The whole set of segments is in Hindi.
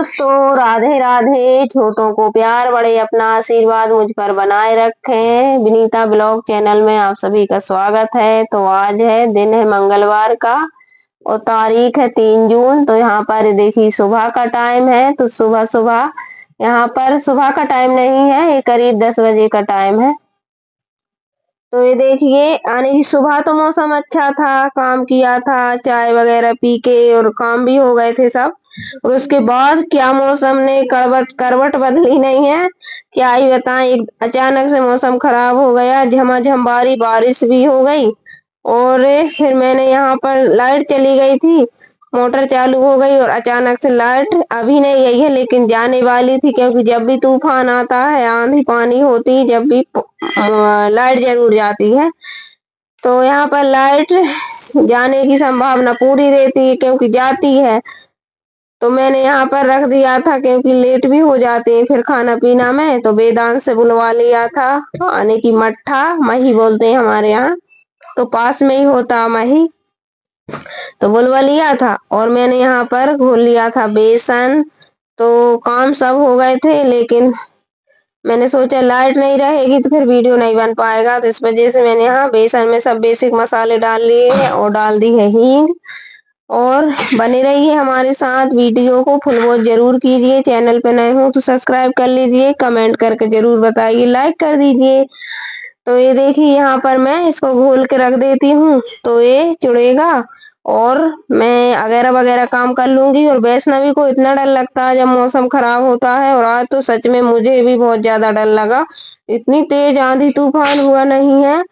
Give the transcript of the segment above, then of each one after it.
दोस्तों, राधे राधे। छोटों को प्यार, बड़े अपना आशीर्वाद मुझ पर बनाए रखें। विनीता ब्लॉग चैनल में आप सभी का स्वागत है। तो आज है दिन है मंगलवार का और तारीख है 3 जून। तो यहाँ पर देखिए सुबह का टाइम है। तो सुबह सुबह यहाँ पर सुबह का टाइम नहीं है, ये करीब 10 बजे का टाइम है। तो ये देखिए आने की सुबह तो मौसम अच्छा था, काम किया था, चाय वगैरह पी के और काम भी हो गए थे सब। और उसके बाद क्या मौसम ने करवट बदली नहीं है, क्या ही बताएं। अचानक से मौसम खराब हो गया, झमाझम बारिश भी हो गई। और फिर मैंने यहाँ पर लाइट चली गई थी, मोटर चालू हो गई और अचानक से लाइट अभी नहीं गई है लेकिन जाने वाली थी, क्योंकि जब भी तूफान आता है, आंधी पानी होती, जब भी लाइट जरूर जाती है। तो यहाँ पर लाइट जाने की संभावना पूरी रहती है क्योंकि जाती है। तो मैंने यहाँ पर रख दिया था क्योंकि लेट भी हो जाते हैं फिर खाना पीना में। तो वेदांत से बुलवा लिया था, आने की मट्ठा मही बोलते हैं हमारे यहाँ, तो पास में ही होता मही, तो बुलवा लिया था। और मैंने यहाँ पर घोल लिया था बेसन। तो काम सब हो गए थे लेकिन मैंने सोचा लाइट नहीं रहेगी तो फिर वीडियो नहीं बन पाएगा, तो इस वजह से मैंने यहाँ बेसन में सब बेसिक मसाले डाल लिए हैं और डाल दी है हींग। और बने रहिए हमारे साथ, वीडियो को फुल वॉच जरूर कीजिए। चैनल पे नए हो तो सब्सक्राइब कर लीजिए, कमेंट करके जरूर बताइए, लाइक कर दीजिए। तो ये देखिए यहाँ पर मैं इसको घोल के रख देती हूँ तो ये चुड़ेगा और मैं वगैरह वगैरह काम कर लूंगी। और वैष्णवी को इतना डर लगता है जब मौसम खराब होता है, और आज तो सच में मुझे भी बहुत ज्यादा डर लगा। इतनी तेज आंधी तूफान हुआ नहीं है,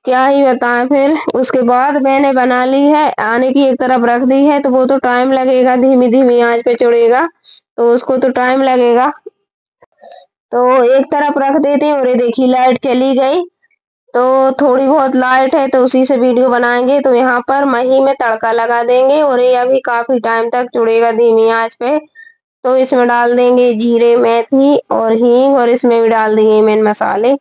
क्या ही बताएं। फिर उसके बाद मैंने बना ली है, आने की एक तरफ रख दी है, तो वो तो टाइम लगेगा, धीमी धीमी आंच पे चढ़ेगा तो उसको तो टाइम लगेगा। तो एक तरफ रख देते हैं। और ये देखिए लाइट चली गई, तो थोड़ी बहुत लाइट है तो उसी से वीडियो बनाएंगे। तो यहाँ पर मही में तड़का लगा देंगे और ये अभी काफी टाइम तक चुड़ेगा धीमी आंच पे। तो इसमें डाल देंगे जीरे, मेथी और हींग, और इसमें भी डाल देंगे मेन मसाले।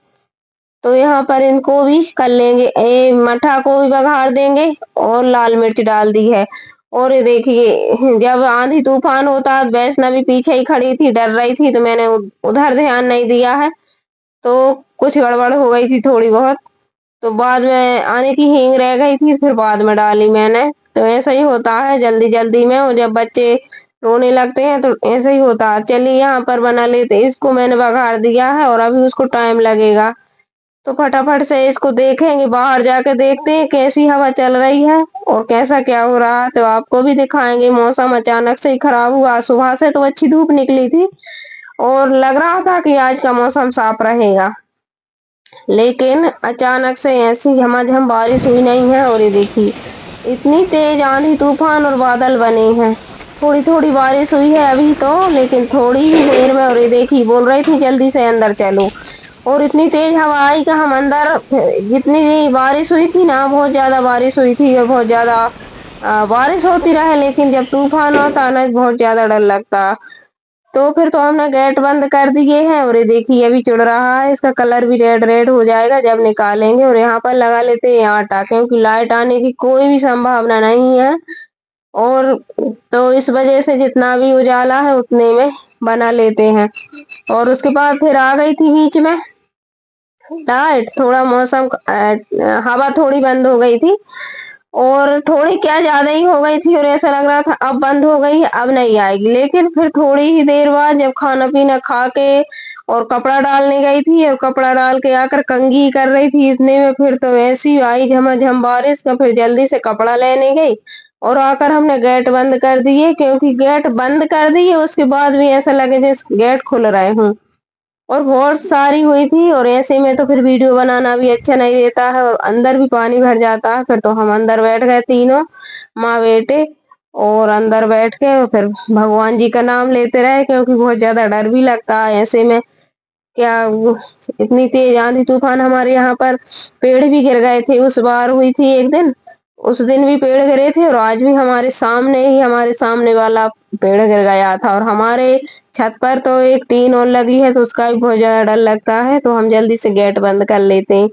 तो यहाँ पर इनको भी कर लेंगे, मठा को भी बघार देंगे और लाल मिर्च डाल दी है। और ये देखिए जब आंधी तूफान होता, वैष्णवी पीछे ही खड़ी थी, डर रही थी, तो मैंने उधर ध्यान नहीं दिया है, तो कुछ गड़बड़ हो गई थी थोड़ी बहुत। तो बाद में आने की हींग रह गई थी, फिर बाद में डाली मैंने। तो ऐसा ही होता है जल्दी जल्दी में, और जब बच्चे रोने लगते हैं तो ऐसा ही होता है। चलिए यहाँ पर बना लेते, इसको मैंने बघार दिया है और अभी उसको टाइम लगेगा, तो फटाफट से इसको देखेंगे। बाहर जाके देखते हैं कैसी हवा चल रही है और कैसा क्या हो रहा है, तो आपको भी दिखाएंगे। मौसम अचानक से ही खराब हुआ, सुबह से तो अच्छी धूप निकली थी और लग रहा था कि आज का मौसम साफ रहेगा, लेकिन अचानक से ऐसी झमाझम बारिश हुई नहीं है। और ये देखिए इतनी तेज आंधी तूफान और बादल बने हैं। थोड़ी थोड़ी बारिश हुई है अभी तो, लेकिन थोड़ी ही देर में। और ये देखिए बोल रही थी जल्दी से अंदर चलो, और इतनी तेज हवा आई कि हम अंदर, जितनी बारिश हुई थी ना, बहुत ज्यादा बारिश हुई थी और बहुत ज्यादा बारिश होती रहे, लेकिन जब तूफान आता है ना बहुत ज्यादा डर लगता। तो फिर तो हमने गेट बंद कर दिए हैं। और ये देखिए अभी चुड़ रहा है, इसका कलर भी रेड रेड हो जाएगा जब निकालेंगे। और यहाँ पर लगा लेते हैं आटा, क्योंकि लाइट आने की कोई भी संभावना नहीं है, और तो इस वजह से जितना भी उजाला है उतने में बना लेते हैं। और उसके बाद फिर आ गई थी बीच में लाइट, थोड़ा मौसम हवा थोड़ी बंद हो गई थी, और थोड़ी क्या ज्यादा ही हो गई थी, और ऐसा लग रहा था अब बंद हो गई है अब नहीं आएगी। लेकिन फिर थोड़ी ही देर बाद जब खाना पीना खा के और कपड़ा डालने गई थी, और कपड़ा डाल के आकर कंघी कर रही थी, इतने में फिर तो ऐसी आई झमाझम बारिश का, फिर जल्दी से कपड़ा लेने गई और आकर हमने गेट बंद कर दिए। क्योंकि गेट बंद कर दिए उसके बाद भी ऐसा लगे जैसे गेट खुल रहे हूँ, और बहुत सारी हुई थी। और ऐसे में तो फिर वीडियो बनाना भी अच्छा नहीं रहता है, और अंदर भी पानी भर जाता है। फिर तो हम अंदर बैठ गए तीनों माँ बेटे, और अंदर बैठ के फिर भगवान जी का नाम लेते रहे, क्योंकि बहुत ज्यादा डर भी लगता है ऐसे में। क्या इतनी तेज आंधी तूफान, हमारे यहाँ पर पेड़ भी गिर गए थे, उस बार हुई थी एक दिन, उस दिन भी पेड़ गिरे थे, और आज भी हमारे सामने ही, हमारे सामने वाला पेड़ गिर गया था। और हमारे छत पर तो एक टीन और लगी है, तो उसका भी बहुत ज्यादा डर लगता है, तो हम जल्दी से गेट बंद कर लेते हैं।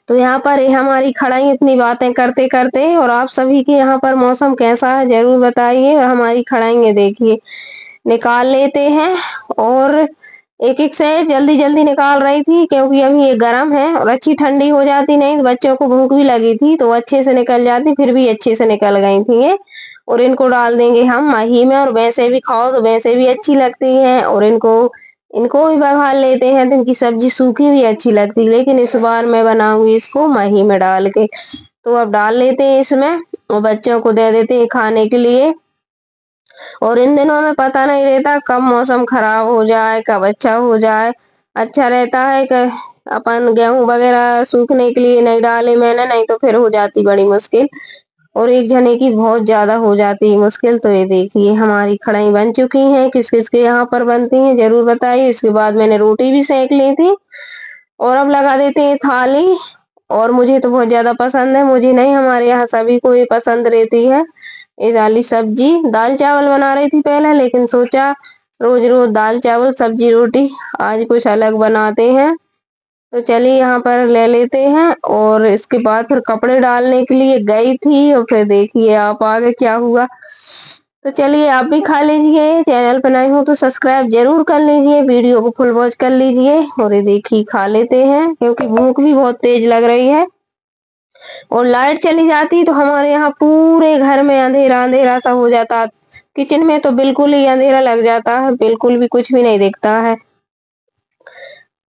तो यहाँ पर ये हमारी खड़ाई इतनी बातें करते करते, और आप सभी के यहाँ पर मौसम कैसा है जरूर बताइए। और हमारी खड़ाई देखिए निकाल लेते हैं, और एक एक से जल्दी जल्दी निकाल रही थी क्योंकि अभी ये गर्म है, और अच्छी ठंडी हो जाती नहीं बच्चों को भूख भी लगी थी तो अच्छे से निकल जाती, फिर भी अच्छे से निकल गई थी ये। और इनको डाल देंगे हम मही में, और वैसे भी खाओ तो वैसे भी अच्छी लगती है, और इनको इनको भी बघार लेते हैं तो इनकी सब्जी सूखी भी अच्छी लगती है, लेकिन इस बार मैं बनाऊंगी इसको मही में डाल के। तो अब डाल लेते हैं इसमें, और बच्चों को दे देते हैं खाने के लिए। और इन दिनों में पता नहीं रहता कब मौसम खराब हो जाए, कब अच्छा हो जाए। अच्छा रहता है कि अपन गेहूं वगैरह सूखने के लिए नहीं डाले मैंने, नहीं तो फिर हो जाती बड़ी मुश्किल, और एक जने की बहुत ज्यादा हो जाती है मुश्किल। तो ये देखिए हमारी खड़ाई बन चुकी हैं, किस किस के यहाँ पर बनती हैं जरूर बताइए। इसके बाद मैंने रोटी भी सेक ली थी, और अब लगा देते हैं थाली। और मुझे तो बहुत ज्यादा पसंद है, मुझे नहीं हमारे यहाँ सभी को ये पसंद रहती है ये वाली सब्जी। दाल चावल बना रही थी पहले, लेकिन सोचा रोज रोज दाल चावल सब्जी रोटी, आज कुछ अलग बनाते हैं। तो चलिए यहाँ पर ले लेते हैं, और इसके बाद फिर कपड़े डालने के लिए गई थी, और फिर देखिए आप आगे क्या हुआ। तो चलिए आप भी खा लीजिए, चैनल पर नए हो तो सब्सक्राइब जरूर कर लीजिए, वीडियो को फुल वॉच कर लीजिए। और ये देखिए खा लेते हैं क्योंकि भूख भी बहुत तेज लग रही है। और लाइट चली जाती तो हमारे यहाँ पूरे घर में अंधेरा अंधेरा सा हो जाता, किचन में तो बिल्कुल ही अंधेरा लग जाता है, बिल्कुल भी कुछ भी नहीं दिखता है।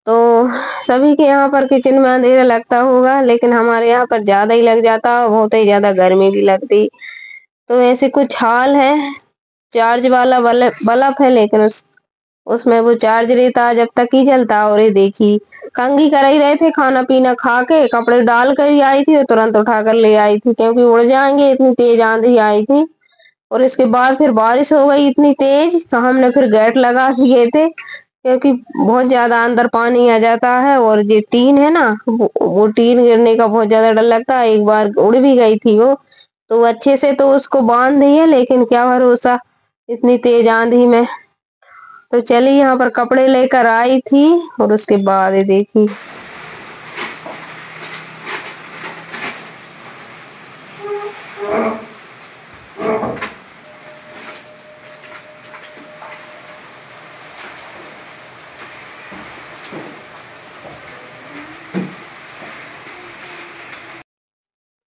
तो सभी के यहाँ पर किचन में अंधेरा लगता होगा, लेकिन हमारे यहाँ पर ज्यादा ही लग जाता, बहुत ही ज्यादा गर्मी भी लगती। तो ऐसे कुछ हाल है। चार्ज वाला बल्ब है, लेकिन उसमें वो चार्ज रहता जब तक ही जलता। और ये देखी कंघी कर ही रहे थे, खाना पीना खा के कपड़े डाल कर ही आई थी, और तुरंत उठा कर ले आई थी क्योंकि उड़ जाएंगे, इतनी तेज आंधी आई थी। और इसके बाद फिर बारिश हो गई इतनी तेज, तो हमने फिर गेट लगा दिए थे क्योंकि बहुत ज्यादा अंदर पानी आ जाता है। और ये टीन है ना, वो टीन गिरने का बहुत ज्यादा डर लगता है, एक बार उड़ भी गई थी वो। तो अच्छे से तो उसको बांध दिए, लेकिन क्या भरोसा इतनी तेज आंधी में। तो चलिए यहाँ पर कपड़े लेकर आई थी, और उसके बाद ये देखी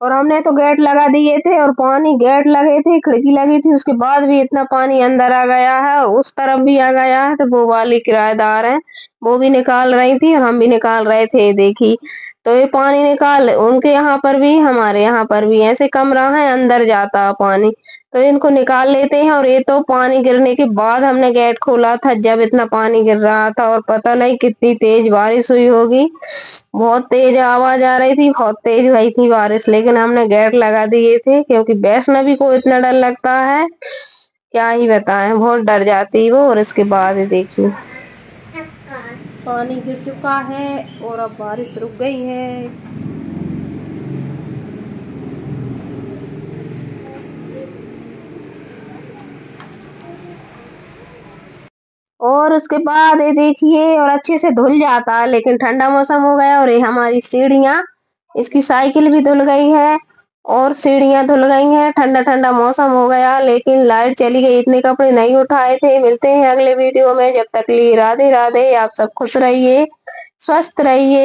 और हमने तो गेट लगा दिए थे, और पानी गेट लगे थे, खिड़की लगी थी, उसके बाद भी इतना पानी अंदर आ गया है, और उस तरफ भी आ गया है। तो वो वाली किराएदार है, वो भी निकाल रही थी और हम भी निकाल रहे थे देखी। तो ये पानी निकाल उनके यहाँ पर भी हमारे यहाँ पर भी ऐसे कमरा है, अंदर जाता पानी, तो इनको निकाल लेते हैं। और ये तो पानी गिरने के बाद हमने गेट खोला था, जब इतना पानी गिर रहा था, और पता नहीं कितनी तेज बारिश हुई होगी, बहुत तेज आवाज आ रही थी, बहुत तेज हुई थी बारिश। लेकिन हमने गेट लगा दिए थे क्योंकि वैष्णवी को इतना डर लगता है, क्या ही बताएं, बहुत डर जाती वो। और इसके बाद देखिए पानी गिर चुका है, और अब बारिश रुक गई है। और उसके बाद ये देखिए, और अच्छे से धुल जाता है, लेकिन ठंडा मौसम हो गया, और ये हमारी सीढ़ियाँ, इसकी साइकिल भी धुल गई है, और सीढ़ियाँ धुल गई हैं। ठंडा ठंडा मौसम हो गया, लेकिन लाइट चली गई, इतने कपड़े नहीं उठाए थे। मिलते हैं अगले वीडियो में, जब तक लिए राधे राधे। आप सब खुश रहिए, स्वस्थ रहिए।